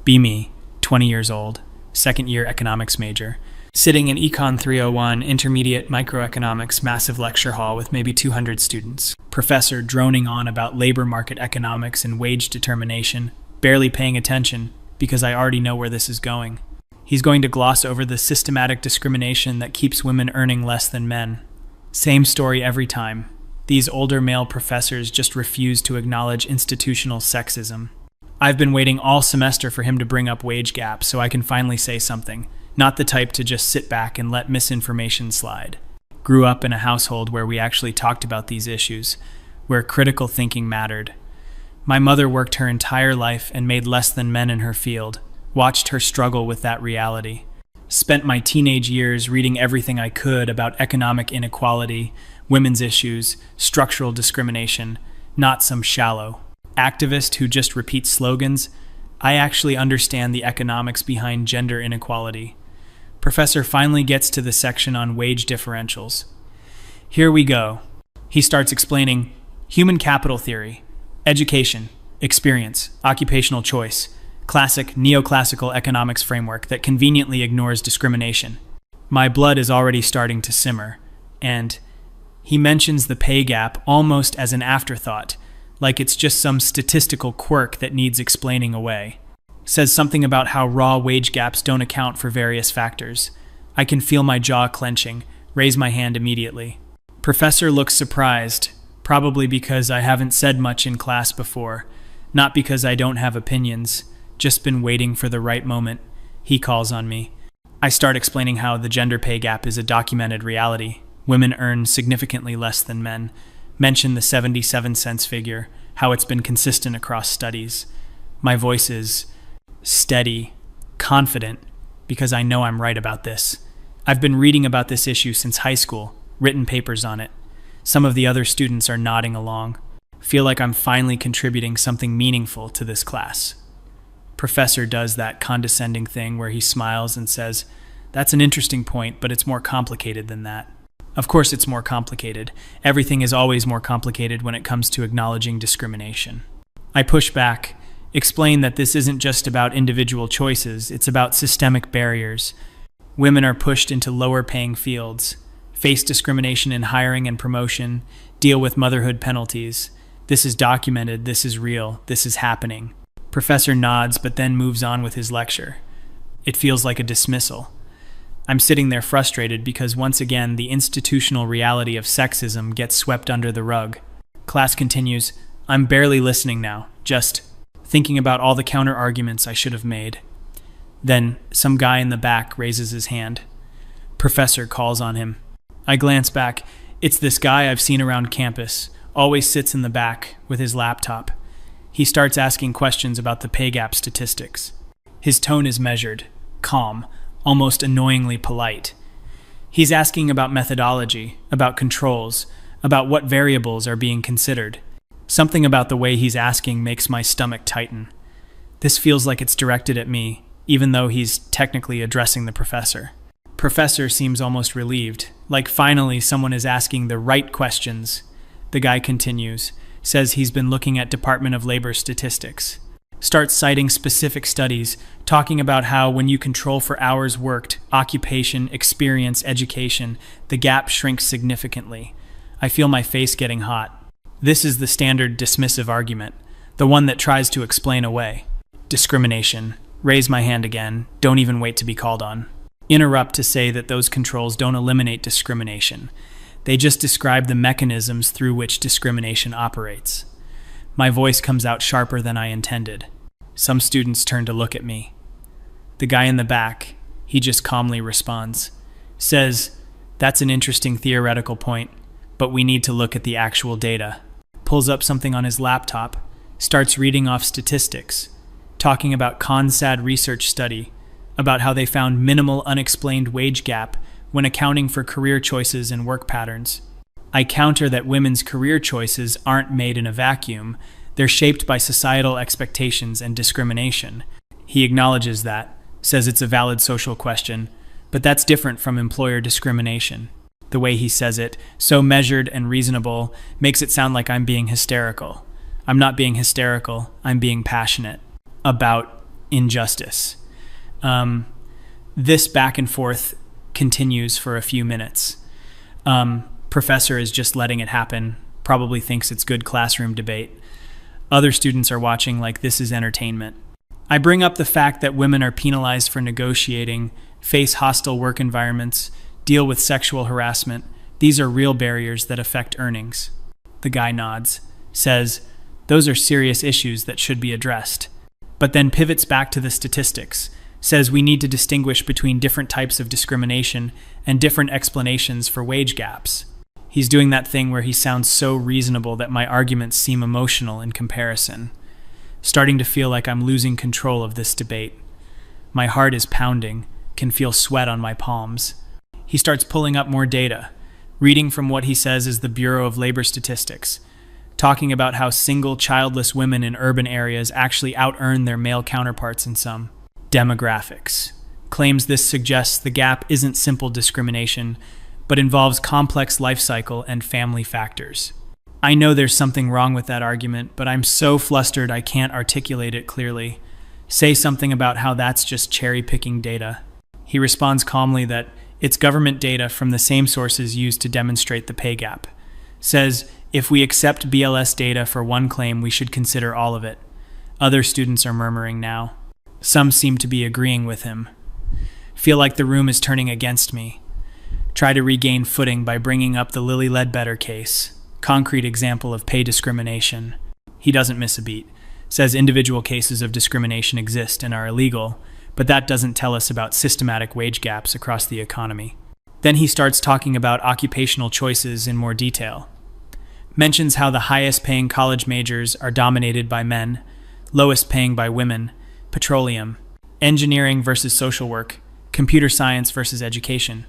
Be me, 20 years old, second year economics major, sitting in Econ 301 intermediate microeconomics massive lecture hall with maybe 200 students. Professor droning on about labor market economics and wage determination, barely paying attention because I already know where this is going. He's going to gloss over the systematic discrimination that keeps women earning less than men. Same story every time. These older male professors just refuse to acknowledge institutional sexism. I've been waiting all semester for him to bring up wage gaps so I can finally say something, not the type to just sit back and let misinformation slide. Grew up in a household where we actually talked about these issues, where critical thinking mattered. My mother worked her entire life and made less than men in her field, watched her struggle with that reality. Spent my teenage years reading everything I could about economic inequality, women's issues, structural discrimination, not some shallow activist who just repeats slogans. I actually understand the economics behind gender inequality. Professor finally gets to the section on wage differentials. Here we go. He starts explaining human capital theory, education, experience, occupational choice, classic neoclassical economics framework that conveniently ignores discrimination. My blood is already starting to simmer, and he mentions the pay gap almost as an afterthought, like it's just some statistical quirk that needs explaining away. Says something about how raw wage gaps don't account for various factors. I can feel my jaw clenching, raise my hand immediately. Professor looks surprised, probably because I haven't said much in class before, not because I don't have opinions, just been waiting for the right moment. He calls on me. I start explaining how the gender pay gap is a documented reality. Women earn significantly less than men. Mention the 77 cents figure, how it's been consistent across studies. My voice is steady, confident, because I know I'm right about this. I've been reading about this issue since high school, written papers on it. Some of the other students are nodding along. Feel like I'm finally contributing something meaningful to this class. Professor does that condescending thing where he smiles and says, "That's an interesting point, but it's more complicated than that." Of course it's more complicated. Everything is always more complicated when it comes to acknowledging discrimination. I push back, explain that this isn't just about individual choices, it's about systemic barriers. Women are pushed into lower paying fields, face discrimination in hiring and promotion, deal with motherhood penalties. This is documented, this is real, this is happening. Professor nods but then moves on with his lecture. It feels like a dismissal. I'm sitting there frustrated because once again the institutional reality of sexism gets swept under the rug. Class continues. I'm barely listening now, just thinking about all the counter-arguments I should have made. Then some guy in the back raises his hand. Professor calls on him. I glance back. It's this guy I've seen around campus, always sits in the back with his laptop. He starts asking questions about the pay gap statistics. His tone is measured, calm, almost annoyingly polite. He's asking about methodology, about controls, about what variables are being considered. Something about the way he's asking makes my stomach tighten. This feels like it's directed at me, even though he's technically addressing the professor. Professor seems almost relieved, like finally someone is asking the right questions. The guy continues, says he's been looking at Department of Labor statistics. Starts citing specific studies, talking about how when you control for hours worked, occupation, experience, education, the gap shrinks significantly. I feel my face getting hot. This is the standard dismissive argument, the one that tries to explain away. Discrimination. Raise my hand again, don't even wait to be called on. Interrupt to say that those controls don't eliminate discrimination. They just describe the mechanisms through which discrimination operates. My voice comes out sharper than I intended. Some students turn to look at me. The guy in the back, he just calmly responds. Says, "That's an interesting theoretical point, but we need to look at the actual data." Pulls up something on his laptop, starts reading off statistics, talking about CONSAD research study, about how they found minimal unexplained wage gap when accounting for career choices and work patterns. I counter that women's career choices aren't made in a vacuum. They're shaped by societal expectations and discrimination. He acknowledges that, says it's a valid social question, but that's different from employer discrimination. The way he says it, so measured and reasonable, makes it sound like I'm being hysterical. I'm not being hysterical, I'm being passionate. About injustice. This back and forth continues for a few minutes. Professor is just letting it happen, probably thinks it's good classroom debate. Other students are watching like this is entertainment. I bring up the fact that women are penalized for negotiating, face hostile work environments, deal with sexual harassment. These are real barriers that affect earnings. The guy nods, says, those are serious issues that should be addressed. But then pivots back to the statistics, says we need to distinguish between different types of discrimination and different explanations for wage gaps. He's doing that thing where he sounds so reasonable that my arguments seem emotional in comparison. Starting to feel like I'm losing control of this debate. My heart is pounding, can feel sweat on my palms. He starts pulling up more data, reading from what he says is the Bureau of Labor Statistics, talking about how single, childless women in urban areas actually out-earn their male counterparts in some. Demographics. Claims this suggests the gap isn't simple discrimination, but involves complex life cycle and family factors. I know there's something wrong with that argument, but I'm so flustered I can't articulate it clearly. Say something about how that's just cherry-picking data. He responds calmly that it's government data from the same sources used to demonstrate the pay gap. Says, if we accept BLS data for one claim, we should consider all of it. Other students are murmuring now. Some seem to be agreeing with him. Feel like the room is turning against me. Try to regain footing by bringing up the Lily Ledbetter case, concrete example of pay discrimination. He doesn't miss a beat. Says individual cases of discrimination exist and are illegal, but that doesn't tell us about systematic wage gaps across the economy. Then he starts talking about occupational choices in more detail. Mentions how the highest paying college majors are dominated by men, lowest paying by women, petroleum, engineering versus social work, computer science versus education.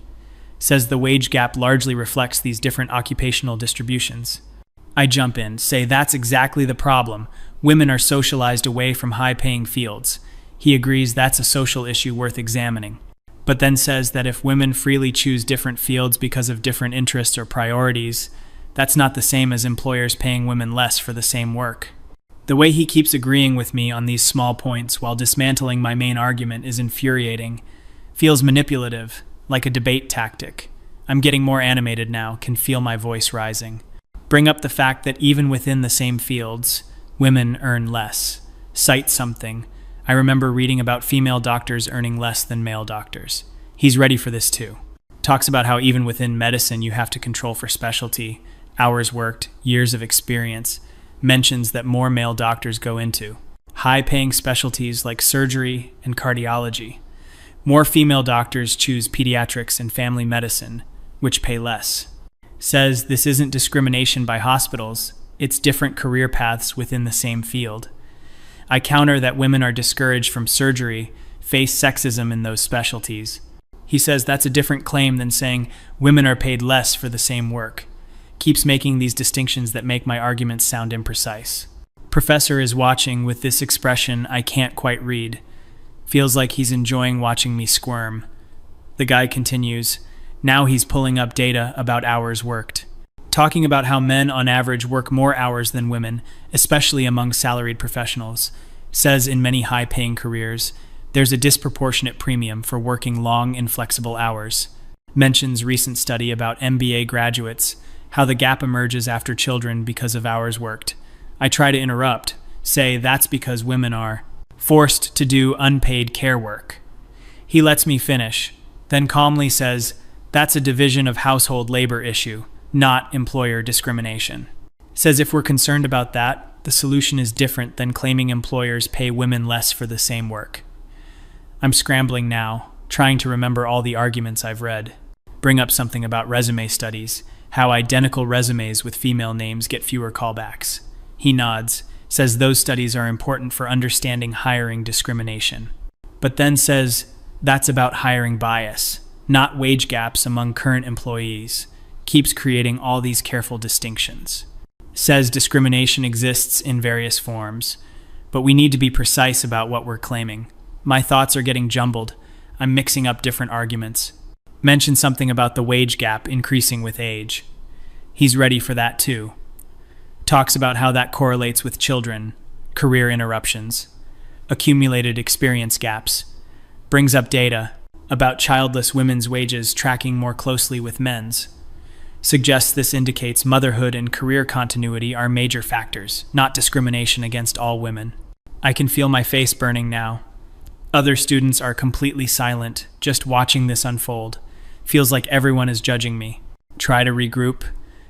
Says the wage gap largely reflects these different occupational distributions. I jump in, say that's exactly the problem. Women are socialized away from high-paying fields. He agrees that's a social issue worth examining, but then says that if women freely choose different fields because of different interests or priorities, that's not the same as employers paying women less for the same work. The way he keeps agreeing with me on these small points while dismantling my main argument is infuriating. Feels manipulative, like a debate tactic. I'm getting more animated now, can feel my voice rising. Bring up the fact that even within the same fields, women earn less. Cite something. I remember reading about female doctors earning less than male doctors. He's ready for this too. Talks about how even within medicine you have to control for specialty, hours worked, years of experience. Mentions that more male doctors go into high-paying specialties like surgery and cardiology. More female doctors choose pediatrics and family medicine, which pay less. Says this isn't discrimination by hospitals, it's different career paths within the same field. I counter that women are discouraged from surgery, face sexism in those specialties. He says that's a different claim than saying women are paid less for the same work. Keeps making these distinctions that make my arguments sound imprecise. Professor is watching with this expression I can't quite read. Feels like he's enjoying watching me squirm. The guy continues. Now he's pulling up data about hours worked. Talking about how men on average work more hours than women, especially among salaried professionals. Says in many high-paying careers, there's a disproportionate premium for working long, inflexible hours. Mentions recent study about MBA graduates, how the gap emerges after children because of hours worked. I try to interrupt, say that's because women are forced to do unpaid care work. He lets me finish, then calmly says, that's a division of household labor issue, not employer discrimination. Says if we're concerned about that, the solution is different than claiming employers pay women less for the same work. I'm scrambling now, trying to remember all the arguments I've read. Bring up something about resume studies, how identical resumes with female names get fewer callbacks. He nods, says those studies are important for understanding hiring discrimination. But then says that's about hiring bias, not wage gaps among current employees. Keeps creating all these careful distinctions. Says discrimination exists in various forms, but we need to be precise about what we're claiming. My thoughts are getting jumbled. I'm mixing up different arguments. Mention something about the wage gap increasing with age. He's ready for that too. Talks about how that correlates with children, career interruptions. accumulated experience gaps, brings up data about childless women's wages tracking more closely with men's, suggests this indicates motherhood and career continuity are major factors, not discrimination against all women. I can feel my face burning now. Other students are completely silent, just watching this unfold. Feels like everyone is judging me. Try to regroup.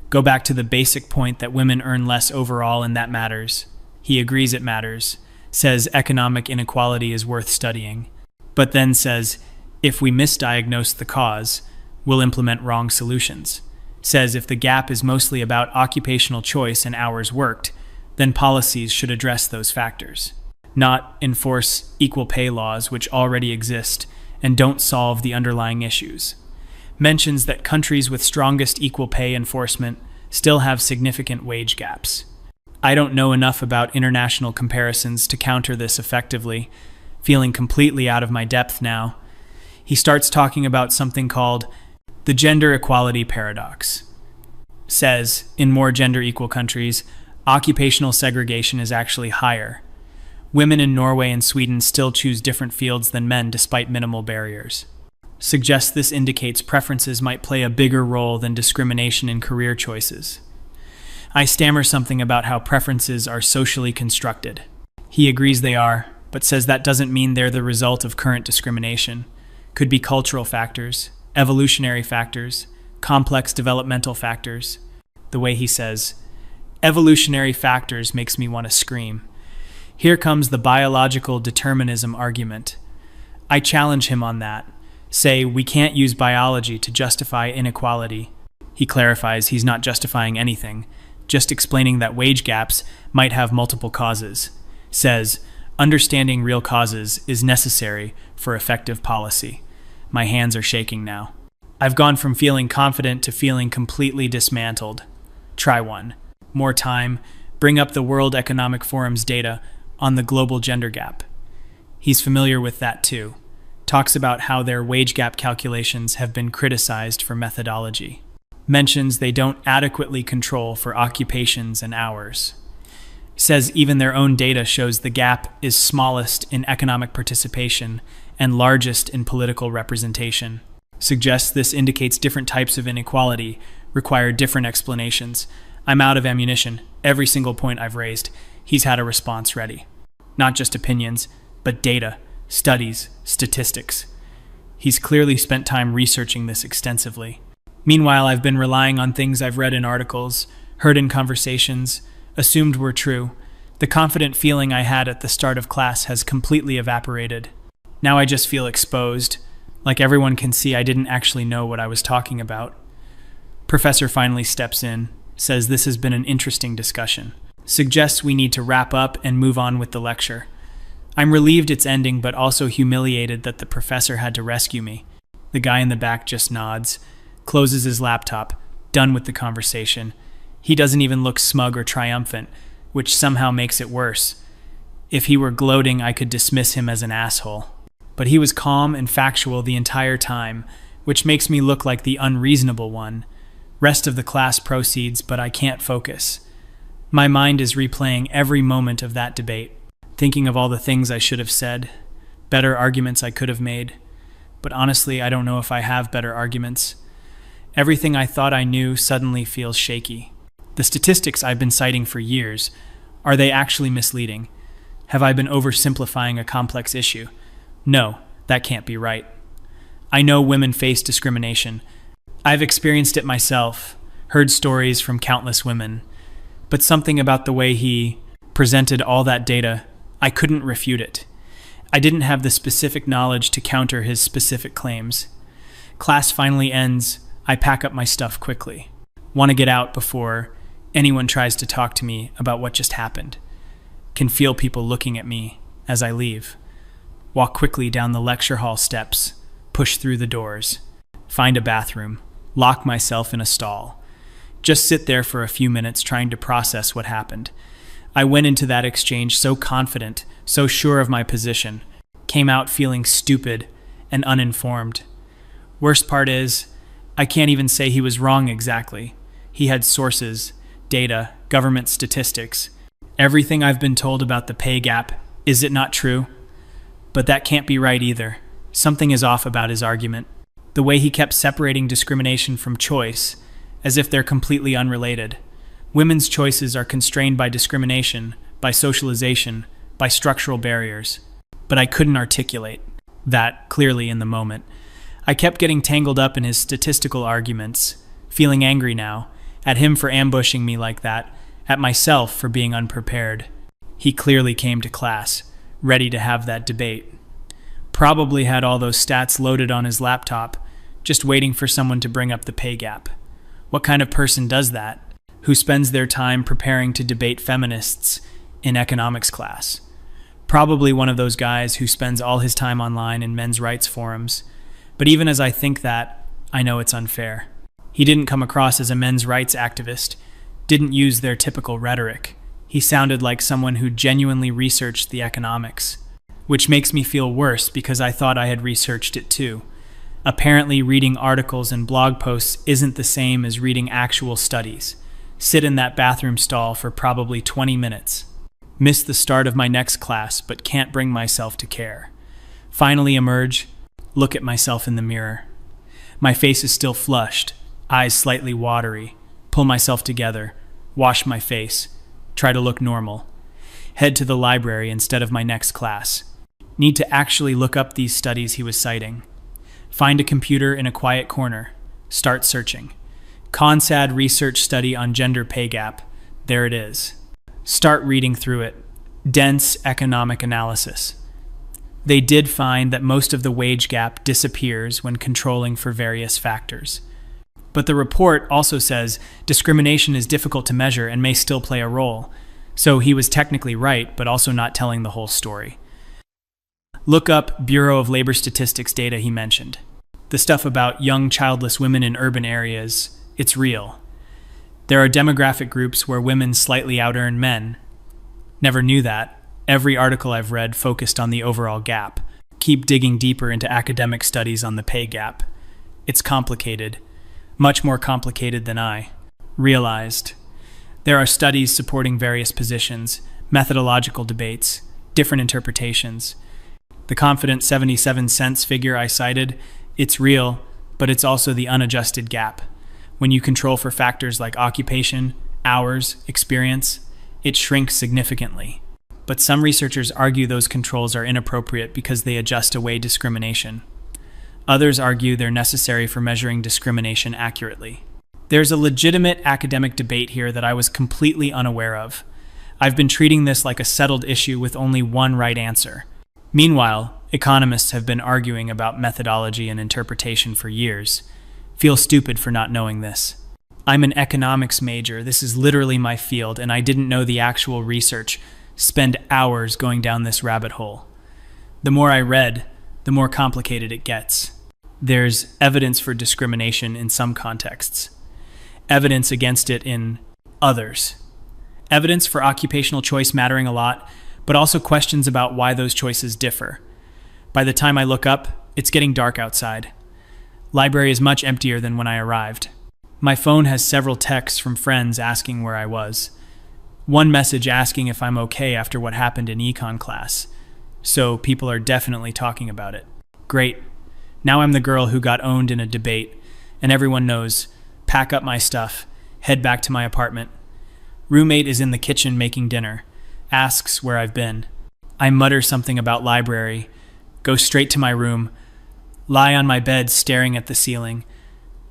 Go back to the basic point that women earn less overall and that matters. He agrees it matters, says economic inequality is worth studying, but then says, if we misdiagnose the cause, we'll implement wrong solutions. Says if the gap is mostly about occupational choice and hours worked, then policies should address those factors, not enforce equal pay laws which already exist and don't solve the underlying issues. Mentions that countries with strongest equal pay enforcement still have significant wage gaps. I don't know enough about international comparisons to counter this effectively, feeling completely out of my depth now. He starts talking about something called the gender equality paradox. Says, in more gender-equal countries, occupational segregation is actually higher. Women in Norway and Sweden still choose different fields than men despite minimal barriers. Suggests this indicates preferences might play a bigger role than discrimination in career choices. I stammer something about how preferences are socially constructed. He agrees they are, but says that doesn't mean they're the result of current discrimination. Could be cultural factors, evolutionary factors, complex developmental factors. The way he says, evolutionary factors makes me want to scream. Here comes the biological determinism argument. I challenge him on that. Say we can't use biology to justify inequality. He clarifies he's not justifying anything, just explaining that wage gaps might have multiple causes. Says, understanding real causes is necessary for effective policy. My hands are shaking now. I've gone from feeling confident to feeling completely dismantled. Try one. More time. Bring up the World Economic Forum's data on the global gender gap. He's familiar with that too. Talks about how their wage gap calculations have been criticized for methodology. Mentions they don't adequately control for occupations and hours. Says even their own data shows the gap is smallest in economic participation and largest in political representation. Suggests this indicates different types of inequality require different explanations. I'm out of ammunition. Every single point I've raised, he's had a response ready. Not just opinions, but data, studies, statistics. He's clearly spent time researching this extensively. Meanwhile, I've been relying on things I've read in articles, heard in conversations, assumed were true. The confident feeling I had at the start of class has completely evaporated. Now I just feel exposed, like everyone can see I didn't actually know what I was talking about. Professor finally steps in, says this has been an interesting discussion, suggests we need to wrap up and move on with the lecture. I'm relieved it's ending, but also humiliated that the professor had to rescue me. The guy in the back just nods, closes his laptop, done with the conversation. He doesn't even look smug or triumphant, which somehow makes it worse. If he were gloating, I could dismiss him as an asshole. But he was calm and factual the entire time, which makes me look like the unreasonable one. Rest of the class proceeds, but I can't focus. My mind is replaying every moment of that debate, thinking of all the things I should have said, better arguments I could have made. But honestly, I don't know if I have better arguments. Everything I thought I knew suddenly feels shaky. The statistics I've been citing for years, are they actually misleading? Have I been oversimplifying a complex issue? No, that can't be right. I know women face discrimination. I've experienced it myself, heard stories from countless women, but something about the way he presented all that data, I couldn't refute it. I didn't have the specific knowledge to counter his specific claims. Class finally ends. I pack up my stuff quickly. Want to get out before anyone tries to talk to me about what just happened. Can feel people looking at me as I leave. Walk quickly down the lecture hall steps, push through the doors, find a bathroom, lock myself in a stall. Just sit there for a few minutes trying to process what happened. I went into that exchange so confident, so sure of my position, came out feeling stupid and uninformed. Worst part is, I can't even say he was wrong exactly. He had sources, data, government statistics. Everything I've been told about the pay gap Is it not true? But that can't be right either. Something is off about his argument. The way he kept separating discrimination from choice, as if they're completely unrelated. Women's choices are constrained by discrimination, by socialization, by structural barriers. But I couldn't articulate that clearly in the moment. I kept getting tangled up in his statistical arguments, feeling angry now, at him for ambushing me like that, at myself for being unprepared. He clearly came to class, ready to have that debate. Probably had all those stats loaded on his laptop, just waiting for someone to bring up the pay gap. What kind of person does that? Who spends their time preparing to debate feminists in economics class? Probably one of those guys who spends all his time online in men's rights forums. But even as I think that, I know it's unfair. He didn't come across as a men's rights activist, didn't use their typical rhetoric. He sounded like someone who genuinely researched the economics, which makes me feel worse because I thought I had researched it too. Apparently, reading articles and blog posts isn't the same as reading actual studies. Sit in that bathroom stall for probably 20 minutes. Miss the start of my next class, but can't bring myself to care. Finally emerge, look at myself in the mirror. My face is still flushed, eyes slightly watery. Pull myself together, wash my face, try to look normal. Head to the library instead of my next class. Need to actually look up these studies he was citing. Find a computer in a quiet corner. Start searching. CONSAD research study on gender pay gap. There it is. Start reading through it. Dense economic analysis. They did find that most of the wage gap disappears when controlling for various factors. But the report also says discrimination is difficult to measure and may still play a role. So he was technically right, but also not telling the whole story. Look up Bureau of Labor Statistics data he mentioned. The stuff about young childless women in urban areas, it's real. There are demographic groups where women slightly out-earn men. Never knew that. Every article I've read focused on the overall gap. Keep digging deeper into academic studies on the pay gap. It's complicated. Much more complicated than I realized. There are studies supporting various positions, methodological debates, different interpretations. The confident 77 cents figure I cited, it's real, but it's also the unadjusted gap. When you control for factors like occupation, hours, experience, it shrinks significantly. But some researchers argue those controls are inappropriate because they adjust away discrimination. Others argue they're necessary for measuring discrimination accurately. There's a legitimate academic debate here that I was completely unaware of. I've been treating this like a settled issue with only one right answer. Meanwhile, economists have been arguing about methodology and interpretation for years. Feel stupid for not knowing this. I'm an economics major, this is literally my field, and I didn't know the actual research. Spend hours going down this rabbit hole. The more I read, the more complicated it gets. There's evidence for discrimination in some contexts. Evidence against it in others. Evidence for occupational choice mattering a lot, but also questions about why those choices differ. By the time I look up, it's getting dark outside. Library is much emptier than when I arrived. My phone has several texts from friends asking where I was. One message asking if I'm okay after what happened in econ class. So people are definitely talking about it. Great. Now I'm the girl who got owned in a debate, and everyone knows. Pack up my stuff, head back to my apartment. Roommate is in the kitchen making dinner, asks where I've been. I mutter something about library, go straight to my room, lie on my bed staring at the ceiling.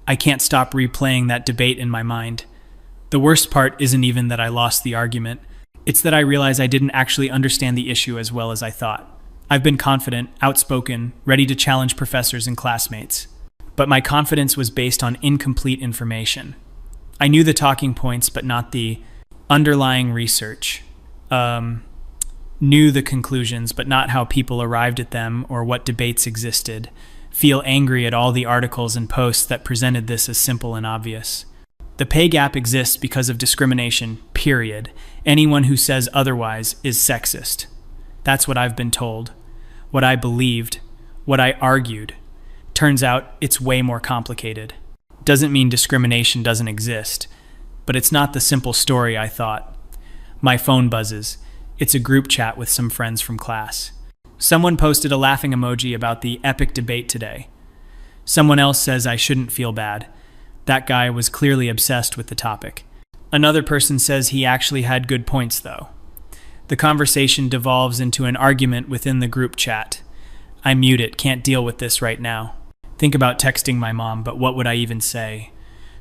I can't stop replaying that debate in my mind. The worst part isn't even that I lost the argument. It's that I realize I didn't actually understand the issue as well as I thought. I've been confident, outspoken, ready to challenge professors and classmates. But my confidence was based on incomplete information. I knew the talking points, but not the underlying research. Knew the conclusions, but not how people arrived at them or what debates existed. Feel angry at all the articles and posts that presented this as simple and obvious. The pay gap exists because of discrimination, period. Anyone who says otherwise is sexist. That's what I've been told, what I believed, what I argued. Turns out it's way more complicated. Doesn't mean discrimination doesn't exist, but it's not the simple story I thought. My phone buzzes. It's a group chat with some friends from class. Someone posted a laughing emoji about the epic debate today. Someone else says I shouldn't feel bad. That guy was clearly obsessed with the topic. Another person says he actually had good points, though. The conversation devolves into an argument within the group chat. I mute it, can't deal with this right now. Think about texting my mom, but what would I even say?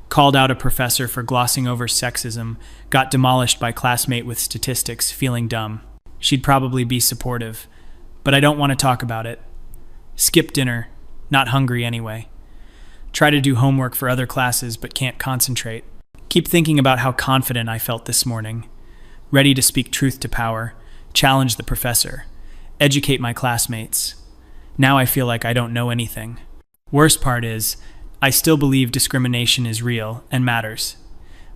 Called out a professor for glossing over sexism, got demolished by classmate with statistics, feeling dumb. She'd probably be supportive, but I don't want to talk about it. Skip dinner, not hungry anyway. Try to do homework for other classes, but can't concentrate. Keep thinking about how confident I felt this morning. Ready to speak truth to power, challenge the professor, educate my classmates. Now I feel like I don't know anything. Worst part is, I still believe discrimination is real and matters.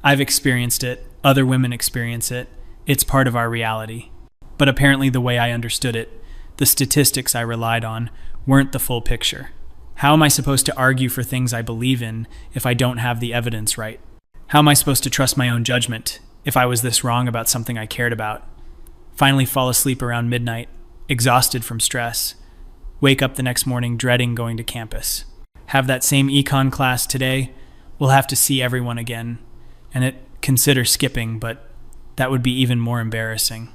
I've experienced it, other women experience it, it's part of our reality. But apparently the way I understood it, the statistics I relied on, weren't the full picture. How am I supposed to argue for things I believe in if I don't have the evidence right? How am I supposed to trust my own judgment if I was this wrong about something I cared about? Finally fall asleep around midnight, exhausted from stress. Wake up the next morning dreading going to campus. Have that same econ class today. We'll have to see everyone again. And consider skipping, but that would be even more embarrassing.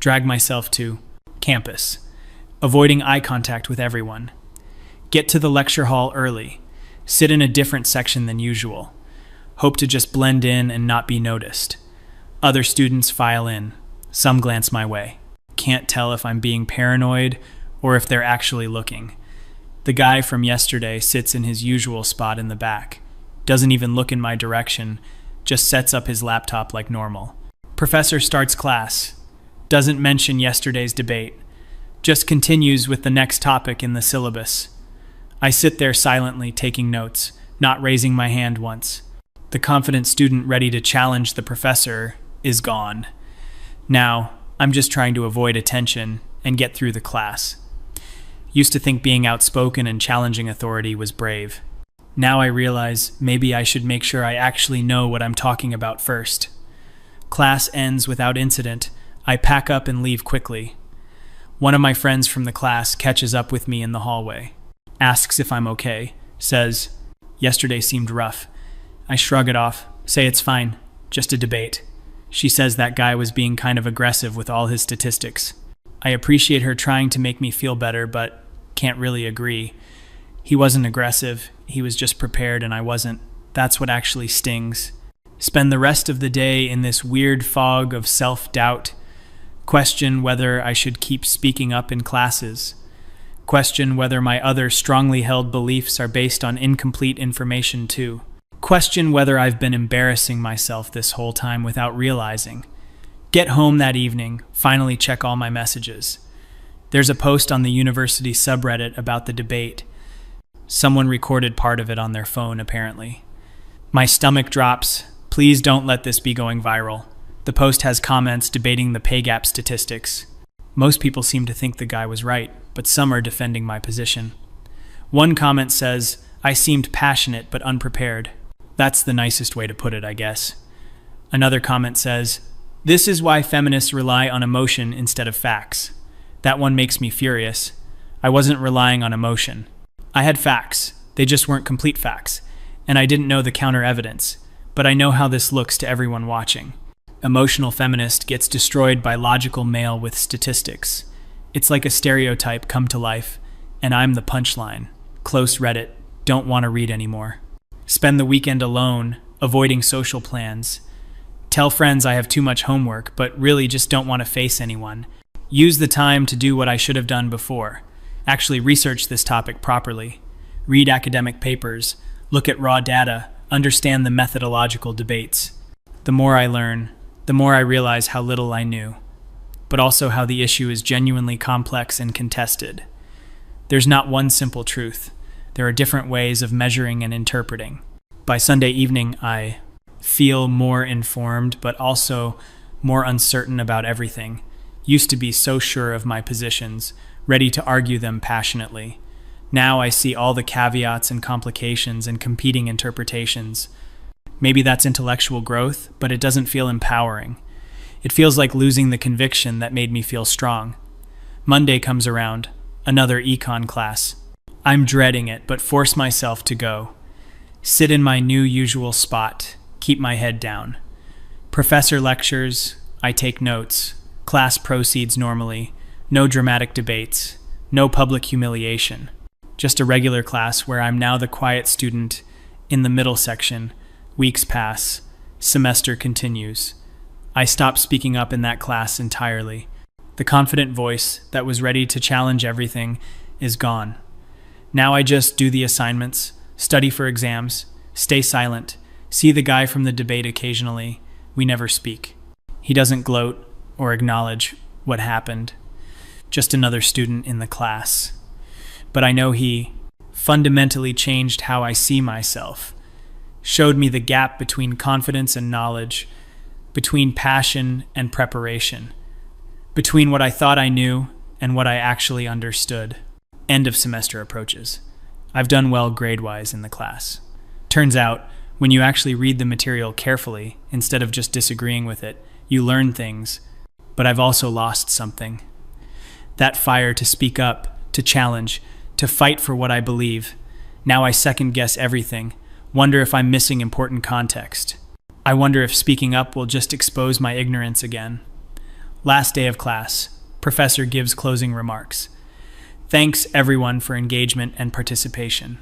Drag myself to campus, avoiding eye contact with everyone. Get to the lecture hall early. Sit in a different section than usual. Hope to just blend in and not be noticed. Other students file in. Some glance my way. Can't tell if I'm being paranoid or if they're actually looking. The guy from yesterday sits in his usual spot in the back. Doesn't even look in my direction, just sets up his laptop like normal. Professor starts class. Doesn't mention yesterday's debate. Just continues with the next topic in the syllabus. I sit there silently taking notes, not raising my hand once. The confident student ready to challenge the professor is gone. Now, I'm just trying to avoid attention and get through the class. Used to think being outspoken and challenging authority was brave. Now I realize maybe I should make sure I actually know what I'm talking about first. Class ends without incident. I pack up and leave quickly. One of my friends from the class catches up with me in the hallway. Asks if I'm okay. Says, "Yesterday seemed rough." I shrug it off, say it's fine, just a debate. She says that guy was being kind of aggressive with all his statistics. I appreciate her trying to make me feel better, but can't really agree. He wasn't aggressive, he was just prepared and I wasn't. That's what actually stings. Spend the rest of the day in this weird fog of self-doubt. Question whether I should keep speaking up in classes. Question whether my other strongly held beliefs are based on incomplete information too. Question whether I've been embarrassing myself this whole time without realizing. Get home that evening, finally check all my messages. There's a post on the university subreddit about the debate. Someone recorded part of it on their phone, apparently. My stomach drops. Please don't let this be going viral. The post has comments debating the pay gap statistics. Most people seem to think the guy was right, but some are defending my position. One comment says, "I seemed passionate but unprepared." That's the nicest way to put it, I guess. Another comment says, "This is why feminists rely on emotion instead of facts." That one makes me furious. I wasn't relying on emotion. I had facts. They just weren't complete facts. And I didn't know the counter evidence. But I know how this looks to everyone watching. Emotional feminist gets destroyed by logical male with statistics. It's like a stereotype come to life, and I'm the punchline. Close Reddit. Don't want to read anymore. Spend the weekend alone, avoiding social plans. Tell friends I have too much homework, but really just don't want to face anyone. Use the time to do what I should have done before. Actually research this topic properly. Read academic papers. Look at raw data. Understand the methodological debates. The more I learn, the more I realize how little I knew, but also how the issue is genuinely complex and contested. There's not one simple truth. There are different ways of measuring and interpreting. By Sunday evening, I feel more informed, but also more uncertain about everything. Used to be so sure of my positions, ready to argue them passionately. Now I see all the caveats and complications and competing interpretations. Maybe that's intellectual growth, but it doesn't feel empowering. It feels like losing the conviction that made me feel strong. Monday comes around, another econ class. I'm dreading it, but force myself to go. Sit in my new usual spot, keep my head down. Professor lectures, I take notes. Class proceeds normally. No dramatic debates. No public humiliation. Just a regular class where I'm now the quiet student in the middle section. Weeks pass. Semester continues. I stop speaking up in that class entirely. The confident voice that was ready to challenge everything is gone. Now I just do the assignments, study for exams, stay silent, see the guy from the debate occasionally. We never speak. He doesn't gloat or acknowledge what happened. Just another student in the class. But I know he fundamentally changed how I see myself, showed me the gap between confidence and knowledge, between passion and preparation, between what I thought I knew and what I actually understood. End of semester approaches. I've done well grade-wise in the class. Turns out, when you actually read the material carefully, instead of just disagreeing with it, you learn things. But I've also lost something. That fire to speak up, to challenge, to fight for what I believe. Now I second-guess everything, wonder if I'm missing important context. I wonder if speaking up will just expose my ignorance again. Last day of class. Professor gives closing remarks. Thanks everyone for engagement and participation.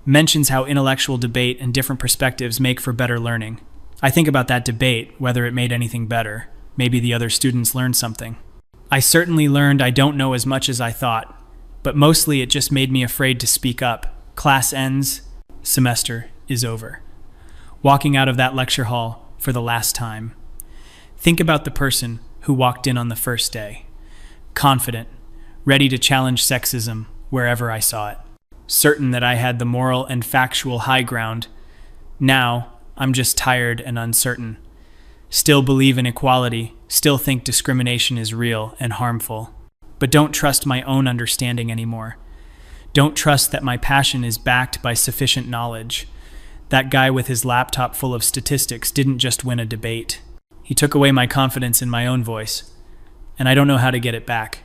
Mentions how intellectual debate and different perspectives make for better learning. I think about that debate, whether it made anything better. Maybe the other students learned something. I certainly learned I don't know as much as I thought, but mostly it just made me afraid to speak up. Class ends, semester is over. Walking out of that lecture hall for the last time. Think about the person who walked in on the first day. Confident, ready to challenge sexism wherever I saw it. Certain that I had the moral and factual high ground. Now, I'm just tired and uncertain. Still believe in equality, still think discrimination is real and harmful. But don't trust my own understanding anymore. Don't trust that my passion is backed by sufficient knowledge. That guy with his laptop full of statistics didn't just win a debate. He took away my confidence in my own voice, and I don't know how to get it back.